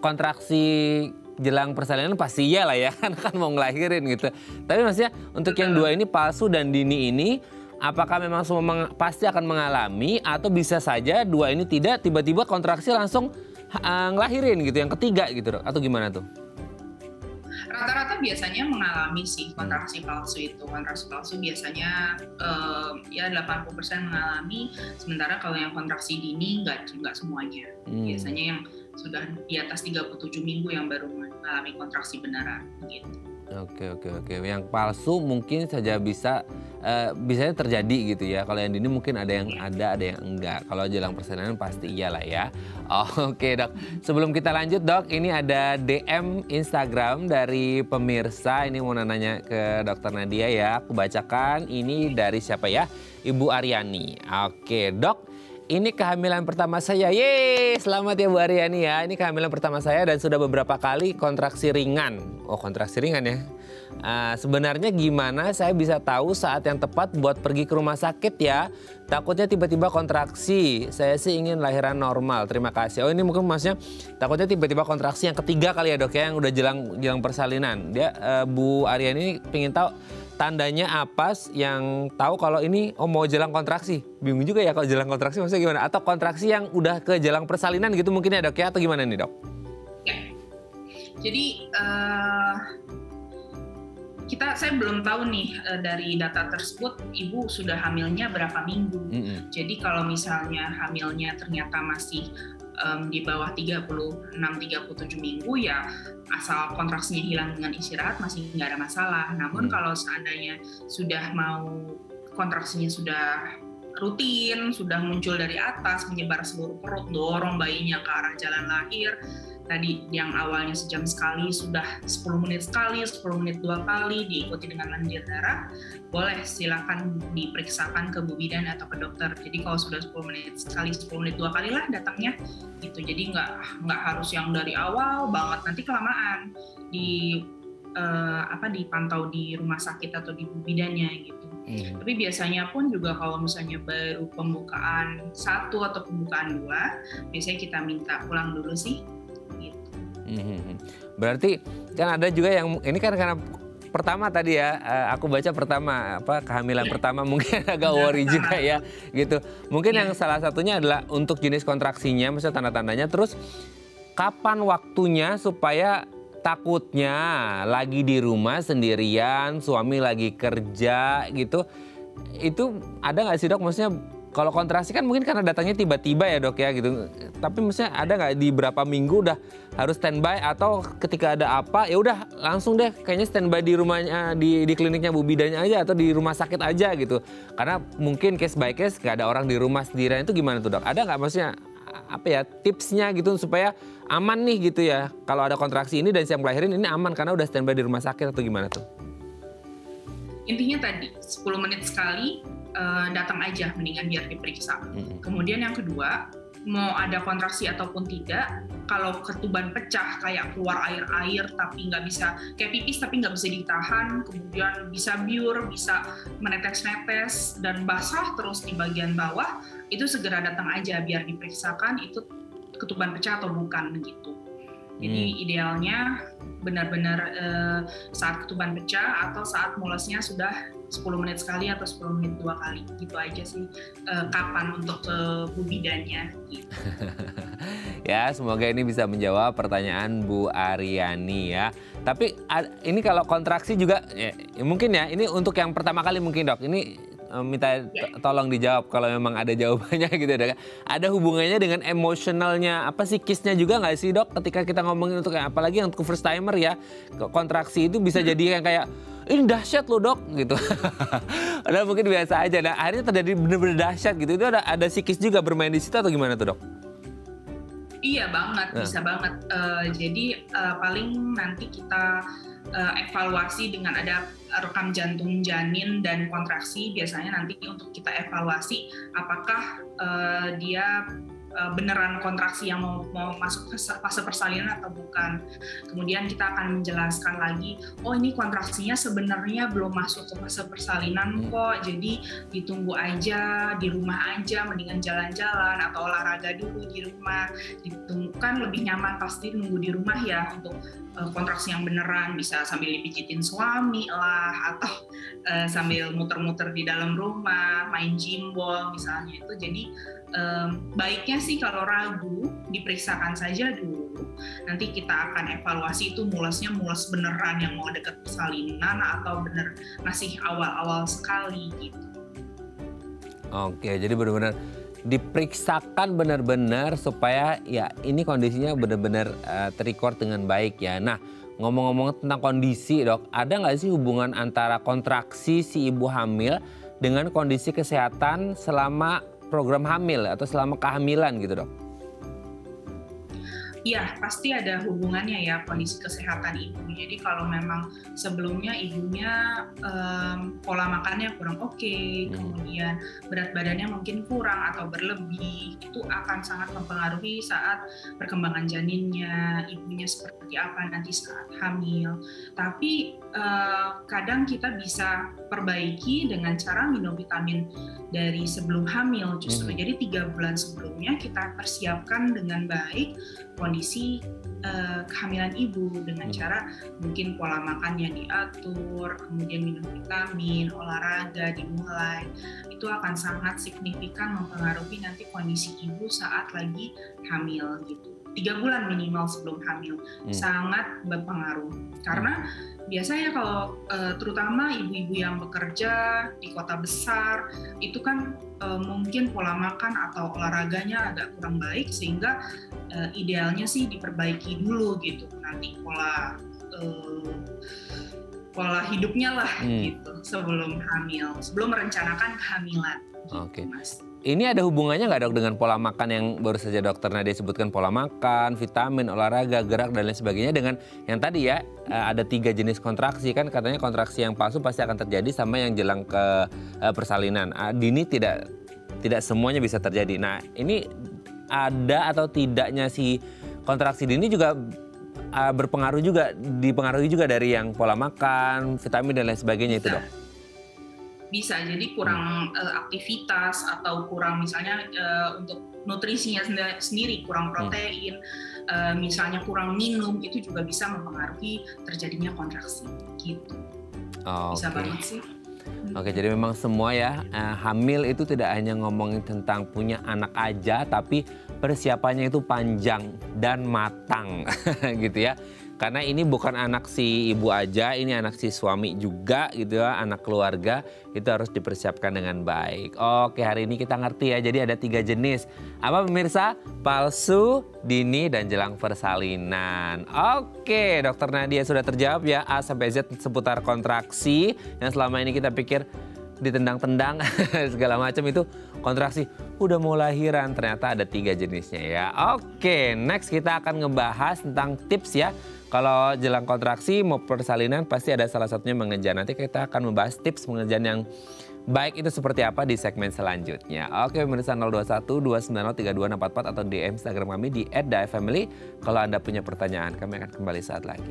kontraksi jelang persalinan pasti iya lah ya, kan mau ngelahirin gitu. Tapi maksudnya untuk yang 2 ini palsu dan dini ini, apakah memang semua pasti akan mengalami, atau bisa saja 2 ini tidak, tiba-tiba kontraksi langsung ngelahirin gitu, yang ketiga gitu dok, atau gimana tuh? Rata-rata biasanya mengalami sih kontraksi palsu itu. Kontraksi palsu biasanya ya 80% mengalami, sementara kalau yang kontraksi dini nggak semuanya. Biasanya yang sudah di atas 37 minggu yang baru mengalami kontraksi beneran gitu. Oke. Yang palsu mungkin saja bisanya terjadi gitu ya. Kalau yang dini mungkin ada yang ada yang enggak. Kalau jelang persalinan pasti iyalah ya. Oke dok. Sebelum kita lanjut dok, ini ada DM Instagram dari pemirsa. Ini mau nanya ke Dokter Nadia ya. Aku bacakan, ini dari siapa ya? Ibu Aryani. Oke dok. Ini kehamilan pertama saya. Yeay, selamat ya Bu Aryani ya. Ini kehamilan pertama saya dan sudah beberapa kali kontraksi ringan. Oh, kontraksi ringan ya. Sebenarnya gimana saya bisa tahu saat yang tepat buat pergi ke rumah sakit ya? Takutnya tiba-tiba kontraksi. Saya sih ingin lahiran normal. Terima kasih. Oh, ini mungkin maksudnya takutnya tiba-tiba kontraksi yang ketiga kali ya dok ya, yang udah jelang persalinan. Dia Bu Aryani pengen tahu tandanya apa yang tahu kalau ini mau jelang kontraksi. Bingung juga ya kalau jelang kontraksi maksudnya gimana? Atau kontraksi yang udah ke jelang persalinan gitu mungkin ya dok ya, atau gimana nih dok? Ya. Jadi saya belum tahu nih dari data tersebut ibu sudah hamilnya berapa minggu. Jadi kalau misalnya hamilnya ternyata masih di bawah 36-37 minggu, ya asal kontraksinya hilang dengan istirahat masih nggak ada masalah. Namun kalau seandainya sudah mau kontraksinya sudah rutin, sudah muncul dari atas, menyebar seluruh perut, dorong bayinya ke arah jalan lahir. Tadi yang awalnya sejam sekali, sudah 10 menit sekali, 10 menit 2 kali, diikuti dengan lendir darah, boleh silakan diperiksakan ke bu bidan atau ke dokter. Jadi kalau sudah 10 menit sekali, 10 menit 2 kali lah datangnya gitu. Jadi nggak harus yang dari awal banget, nanti kelamaan dipantau di rumah sakit atau di bu bidannya gitu. Tapi biasanya pun juga kalau misalnya baru pembukaan 1 atau pembukaan 2, biasanya kita minta pulang dulu sih. Gitu. Berarti kan ada juga yang ini kan karena pertama tadi ya, aku baca pertama kehamilan pertama mungkin agak worry juga ya gitu. Mungkin yang salah satunya adalah untuk jenis kontraksinya, misalnya tanda-tandanya, terus kapan waktunya supaya takutnya lagi di rumah sendirian, suami lagi kerja gitu. Itu ada nggak sih dok? Maksudnya kalau kontraksi kan mungkin karena datangnya tiba-tiba ya dok ya gitu. Tapi maksudnya ada nggak di berapa minggu udah harus standby, atau ketika ada apa ya udah langsung deh kayaknya standby di rumahnya, di kliniknya bu bidannya aja atau di rumah sakit aja gitu. Karena mungkin case by case nggak ada orang di rumah sendirian, itu gimana tuh dok? Ada nggak maksudnya tipsnya gitu supaya aman nih gitu ya, kalau ada kontraksi ini dan siap ngelahirin ini aman karena udah standby di rumah sakit, atau gimana tuh? Intinya tadi 10 menit sekali datang aja, mendingan biar diperiksa. Kemudian yang kedua, mau ada kontraksi ataupun tidak, kalau ketuban pecah kayak keluar air-air tapi nggak bisa, kayak pipis tapi nggak bisa ditahan, kemudian bisa biur, bisa menetes-netes dan basah terus di bagian bawah, itu segera datang aja biar diperiksakan itu ketuban pecah atau bukan gitu. Jadi idealnya benar-benar saat ketuban pecah atau saat mulasnya sudah 10 menit sekali atau 10 menit 2 kali. Gitu aja sih kapan untuk ke bu bidannya. Gitu. Ya, semoga ini bisa menjawab pertanyaan Bu Aryani ya. Tapi ini kalau kontraksi juga ya, mungkin ya ini untuk yang pertama kali mungkin dok. Ini minta tolong dijawab kalau memang ada jawabannya gitu dok. Ada hubungannya dengan emosionalnya, psikisnya juga nggak sih dok? Ketika kita ngomongin untuk apalagi yang untuk first timer ya, kontraksi itu bisa jadi yang kayak ini dahsyat loh dok gitu. Padahal mungkin biasa aja. Nah akhirnya terjadi benar-benar dahsyat gitu. Itu ada psikis juga bermain di situ atau gimana tuh dok? Iya banget, bisa banget. Jadi paling nanti kita evaluasi dengan ada rekam jantung janin dan kontraksi. Biasanya nanti untuk kita evaluasi apakah dia beneran kontraksi yang mau masuk ke fase persalinan atau bukan. Kemudian kita akan menjelaskan lagi, oh ini kontraksinya sebenarnya belum masuk ke fase persalinan kok, jadi ditunggu aja, di rumah aja, mendingan jalan-jalan atau olahraga dulu di rumah. Ditunggu kan lebih nyaman pasti nunggu di rumah ya untuk kontraksi yang beneran, bisa sambil dipijitin suami lah atau sambil muter-muter di dalam rumah, main jimbol misalnya itu. Jadi baiknya sih kalau ragu diperiksakan saja dulu. Nanti kita akan evaluasi itu mulasnya mulas beneran yang mau deket persalinan atau bener masih awal-awal sekali gitu. Oke, jadi benar-benar diperiksakan benar-benar supaya ya ini kondisinya benar-benar terrecord dengan baik ya. Nah ngomong-ngomong tentang kondisi dok, ada nggak sih hubungan antara kontraksi si ibu hamil dengan kondisi kesehatan selama program hamil atau selama kehamilan gitu dok? Iya, pasti ada hubungannya ya kondisi kesehatan ibu. Jadi kalau memang sebelumnya ibunya pola makannya kurang oke, kemudian berat badannya mungkin kurang atau berlebih, itu akan sangat mempengaruhi saat perkembangan janinnya, ibunya seperti apa nanti saat hamil. Tapi kadang kita bisa perbaiki dengan cara minum vitamin dari sebelum hamil justru. Jadi 3 bulan sebelumnya kita persiapkan dengan baik kondisi kehamilan ibu dengan cara mungkin pola makannya diatur, kemudian minum vitamin, olahraga dimulai. Itu akan sangat signifikan mempengaruhi nanti kondisi ibu saat lagi hamil gitu. 3 bulan minimal sebelum hamil sangat berpengaruh. Karena biasanya kalau terutama ibu-ibu yang bekerja di kota besar itu kan mungkin pola makan atau olahraganya agak kurang baik, sehingga idealnya sih diperbaiki dulu gitu nanti pola pola hidupnya lah gitu sebelum hamil, sebelum merencanakan kehamilan. Oke. Mas. Ini ada hubungannya nggak dok dengan pola makan yang baru saja dokter Nadia sebutkan, pola makan, vitamin, olahraga, gerak dan lain sebagainya dengan yang tadi ya ada 3 jenis kontraksi kan katanya kontraksi yang palsu pasti akan terjadi sama yang jelang ke persalinan. Dini tidak semuanya bisa terjadi. Nah ini ada atau tidaknya si kontraksi dini juga dipengaruhi juga dari yang pola makan, vitamin dan lain sebagainya itu dok? Bisa, jadi kurang aktivitas atau kurang misalnya untuk nutrisinya sendiri, kurang protein, misalnya kurang minum, itu juga bisa mempengaruhi terjadinya kontraksi gitu. Bisa banget sih. Oke, jadi memang semua ya, hamil itu tidak hanya ngomongin tentang punya anak aja, tapi persiapannya itu panjang dan matang gitu ya. Karena ini bukan anak si ibu aja, ini anak si suami juga gitu ya, anak keluarga itu harus dipersiapkan dengan baik. Oke, hari ini kita ngerti ya, jadi ada 3 jenis. Apa pemirsa? Palsu, dini, dan jelang persalinan. Oke, dokter Nadia sudah terjawab ya A sampai Z seputar kontraksi yang selama ini kita pikir ditendang-tendang segala macam itu kontraksi udah mau lahiran, ternyata ada 3 jenisnya ya. Oke, next kita akan ngebahas tentang tips ya. Kalau jelang kontraksi mau persalinan pasti ada salah satunya mengejan. Nanti kita akan membahas tips mengejan yang baik itu seperti apa di segmen selanjutnya. Oke, pemirsa 021 290 3244 atau di Instagram kami di @dafamily. Kalau Anda punya pertanyaan, kami akan kembali saat lagi.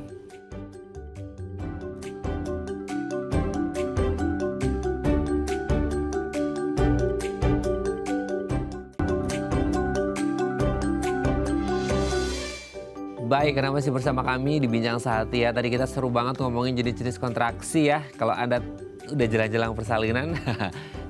Baik, karena masih bersama kami di Bincang Sehati ya. Tadi kita seru banget ngomongin jenis-jenis kontraksi ya. Kalau Anda udah jelang-jelang persalinan,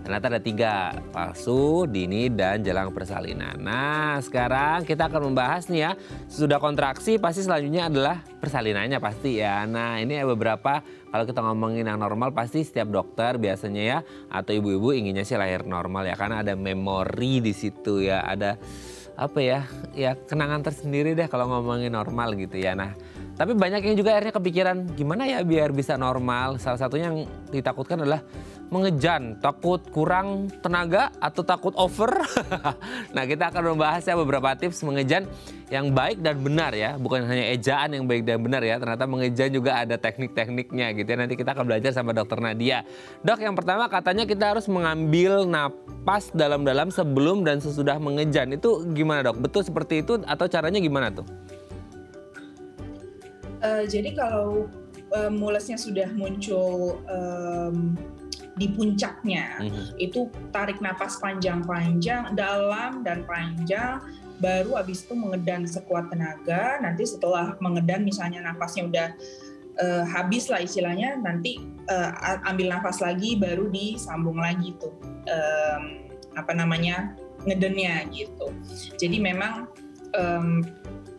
ternyata ada 3, palsu, dini, dan jelang persalinan. Nah, sekarang kita akan membahas nih ya, sesudah kontraksi pasti selanjutnya adalah persalinannya pasti ya. Nah, ini ada beberapa, kalau kita ngomongin yang normal pasti setiap dokter biasanya ya, atau ibu-ibu inginnya sih lahir normal ya, karena ada memori di situ ya, ada apa ya kenangan tersendiri deh kalau ngomongin normal gitu ya. Nah, tapi banyak yang juga akhirnya kepikiran gimana ya biar bisa normal. Salah satunya yang ditakutkan adalah mengejan, takut kurang tenaga atau takut over. Nah, kita akan membahasnya beberapa tips mengejan yang baik dan benar ya, bukan hanya ejaan yang baik dan benar ya. Ternyata mengejan juga ada teknik-tekniknya gitu ya. Nanti kita akan belajar sama dokter Nadia. Dok, yang pertama katanya kita harus mengambil napas dalam-dalam sebelum dan sesudah mengejan. Itu gimana dok? Betul seperti itu atau caranya gimana tuh? Jadi kalau mulesnya sudah muncul di puncaknya, itu tarik napas panjang-panjang, dalam dan panjang, baru habis itu mengedan sekuat tenaga. Nanti setelah mengedan misalnya nafasnya udah habis lah istilahnya, nanti ambil nafas lagi baru disambung lagi tuh ngedennya gitu. Jadi memang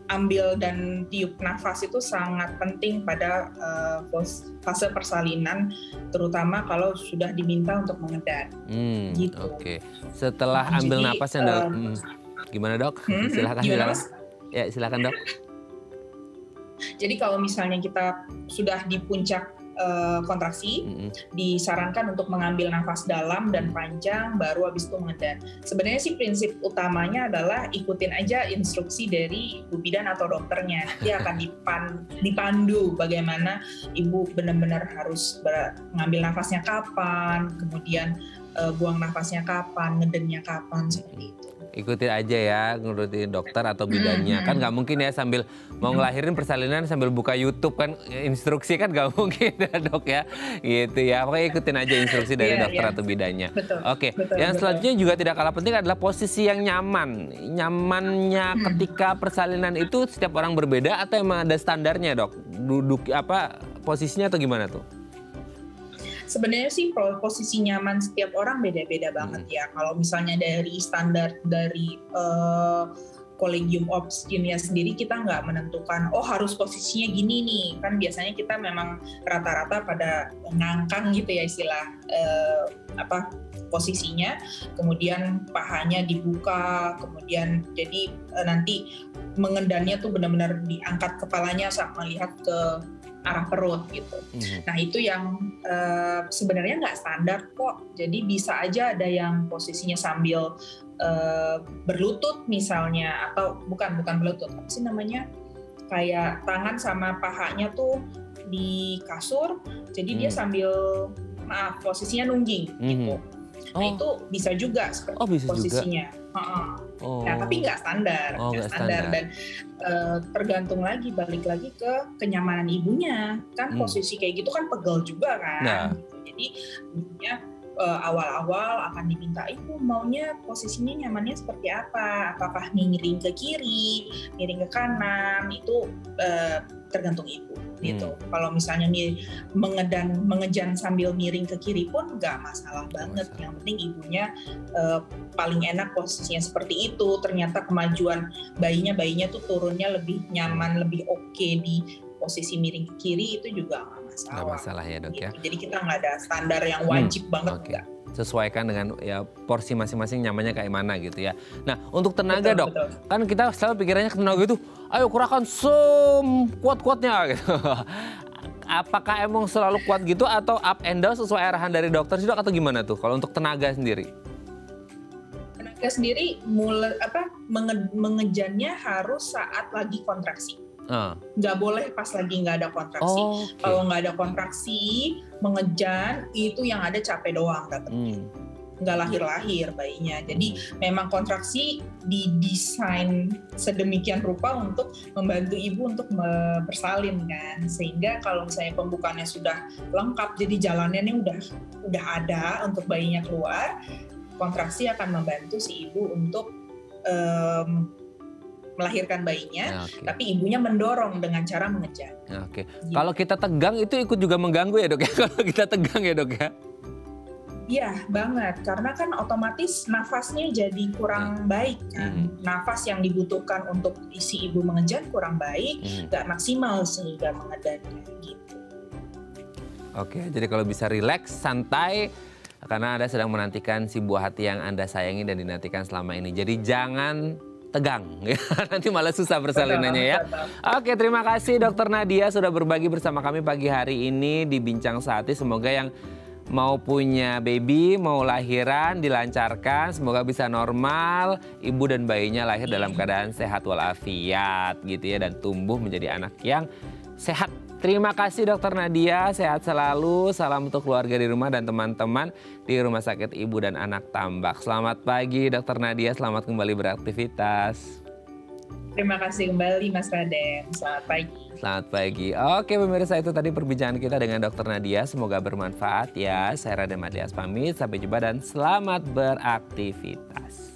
ambil dan tiup nafas itu sangat penting pada fase persalinan, terutama kalau sudah diminta untuk mengedan. Gitu. Oke. Setelah ambil napas yang dalam, gimana dok? Silakan. Ya silakan dok. Jadi kalau misalnya kita sudah di puncak kontraksi, disarankan untuk mengambil nafas dalam dan panjang, baru habis itu mengedan. Sebenarnya sih prinsip utamanya adalah ikutin aja instruksi dari ibu bidan atau dokternya. Dia akan dipandu bagaimana ibu benar-benar harus mengambil nafasnya kapan, kemudian buang nafasnya kapan, ngedennya kapan, seperti itu. Ikutin aja ya, ngurutin dokter atau bidannya. Kan nggak mungkin ya sambil mau ngelahirin persalinan sambil buka YouTube kan, instruksi kan nggak mungkin ya dok ya. Gitu ya, pokoknya ikutin aja instruksi dari dokter atau bidannya. Oke, yang selanjutnya juga tidak kalah penting adalah posisi yang nyaman. Nyamannya ketika persalinan itu setiap orang berbeda atau emang ada standarnya dok? Duduk posisinya atau gimana tuh? Sebenarnya sih posisi nyaman setiap orang beda-beda banget ya. Kalau misalnya dari standar dari Collegium Obstetricia sendiri, kita nggak menentukan harus posisinya gini nih. Kan biasanya kita memang rata-rata pada ngangkang gitu ya istilah posisinya. Kemudian pahanya dibuka, kemudian jadi nanti mengendannya tuh benar-benar diangkat kepalanya saat melihat ke arah perut gitu. Nah itu yang sebenarnya nggak standar kok. Jadi bisa aja ada yang posisinya sambil berlutut misalnya, atau bukan berlutut, apa sih namanya, kayak tangan sama pahanya tuh di kasur, jadi dia sambil posisinya nungging gitu. Nah itu bisa juga seperti posisinya. Nah tapi nggak standar, nggak standar. Dan tergantung lagi, balik lagi ke kenyamanan ibunya. Kan posisi kayak gitu kan pegel juga kan. Nah. Jadi ibunya awal-awal akan diminta, ibu maunya posisinya nyamannya seperti apa? Apakah miring ke kiri, miring ke kanan? Itu tergantung ibu gitu. Kalau misalnya mengejan sambil miring ke kiri pun nggak masalah banget. Yang penting ibunya paling enak posisinya seperti itu. Ternyata kemajuan bayinya tuh turunnya lebih nyaman, lebih oke di posisi miring ke kiri, itu juga nggak masalah. Nggak masalah ya dok ya. Jadi kita nggak ada standar yang wajib banget. Okay. Sesuaikan dengan ya porsi masing-masing nyamannya kayak mana gitu ya. Nah untuk tenaga dok, kan kita selalu pikirannya tenaga itu, ayo kurangkan kuat-kuatnya gitu. Apakah emang selalu kuat gitu atau up and down sesuai arahan dari dokter sih dok, atau gimana tuh kalau untuk tenaga sendiri? Tenaga sendiri mengejannya harus saat lagi kontraksi. Nggak boleh pas lagi nggak ada kontraksi. Kalau nggak ada kontraksi, mengejan itu yang ada capek doang dapetnya. Nggak lahir-lahir bayinya. Jadi memang kontraksi didesain sedemikian rupa untuk membantu ibu untuk bersalin kan. Sehingga kalau misalnya pembukaannya sudah lengkap, jadi jalannya udah ada untuk bayinya keluar, kontraksi akan membantu si ibu untuk melahirkan bayinya, tapi ibunya mendorong dengan cara mengejar. Gitu. Kalau kita tegang itu ikut juga mengganggu ya dok ya? Kalau kita tegang ya dok ya? Iya banget, karena kan otomatis nafasnya jadi kurang baik kan. Nafas yang dibutuhkan untuk isi ibu mengejar kurang baik, nggak maksimal sehingga mengedarnya gitu. Jadi kalau bisa rileks, santai, karena Anda sedang menantikan si buah hati yang Anda sayangi dan dinantikan selama ini. Jadi jangan tegang, nanti malah susah bersalinannya ya. Oke, terima kasih Dokter Nadia sudah berbagi bersama kami pagi hari ini di Bincang Sehati. Semoga yang mau punya baby, mau lahiran dilancarkan, semoga bisa normal, ibu dan bayinya lahir dalam keadaan sehat walafiat gitu ya, dan tumbuh menjadi anak yang sehat. Terima kasih Dokter Nadia, sehat selalu, salam untuk keluarga di rumah dan teman-teman di Rumah Sakit Ibu dan Anak Tambak. Selamat pagi Dokter Nadia, selamat kembali beraktivitas. Terima kasih kembali Mas Raden, selamat pagi. Selamat pagi. Oke pemirsa, itu tadi perbincangan kita dengan Dokter Nadia, semoga bermanfaat ya. Saya Raden Matias pamit, sampai jumpa dan selamat beraktivitas.